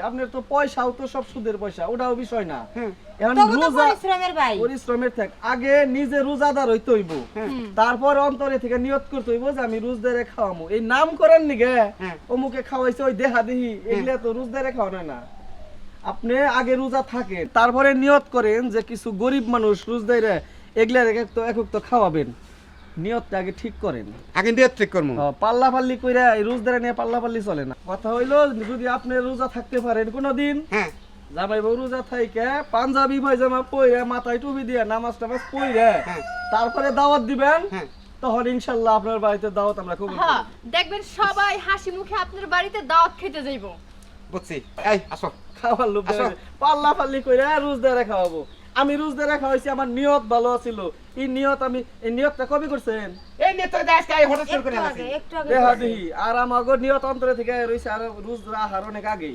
আপনার তো পয়সাও তো সব সুদের পয়সা, ওটাও বিষয় না। এখন তবু তো রোজা পরিশ্রমের ভাই। পরিশ্রমের থাক, আগে নিজে রোজাদার হইতে হইব, তারপর অন্তরে থেকে নিয়ত করতে হইব যে আমি রোজদারে খাওয়ামু। এই নাম করেন নিগে অমুকে খাওয়াইছে ওই দেহা দেহি, এগুলা তো রোজদারে খাওয়ানো না। আপনি আগে রোজা থাকেন, তারপরে নিয়ত করেন যে কিছু গরিব মানুষ রোজদারে এগুলা এক তো খাওয়াবেন। নিয়তটা আগে ঠিক করেন, আগে নিয়ত ঠিক করবো। পাল্লা পাল্লি কইরা এই রোজদারে নিয়ে পাল্লা পাল্লি চলে না। কথা হইলো যদি আপনি রোজা থাকতে পারেন কোনোদিন, হ্যাঁ জামাই বউ রোজা থাইকে পাঞ্জাবি পায়জামা পইরা মাথায় টুপি দিয়ে নামাজ টামাজ পইরা তারপরে দাওয়াত দিবেন, তখন ইনশাআল্লাহ আপনার বাড়িতে দাওয়াত আমরা কবুল হ্যাঁ, করব। দেখবেন সবাই হাসি মুখে আপনার বাড়িতে দাওয়াত খেতে যাইবো। বুঝছি, এই আসো। খাওয়ার লোভ আসো। পাল্লা পাল্লি কইরা রোজদারে খাওয়াবো। আমি রোজদারে খাওয়াইছি, আমার নিয়ত ভালো ছিল। এই নিয়তটা কবে করছেন? এই নিয়ত তো আজকে এই হঠাৎ করে একটু আনছি। আগে, একটু আগে দেহা করছি। দেহি আর আমাগো নিয়ত অন্তরে থেকে রইছে, আর রোজ আহার অনেক আগেই।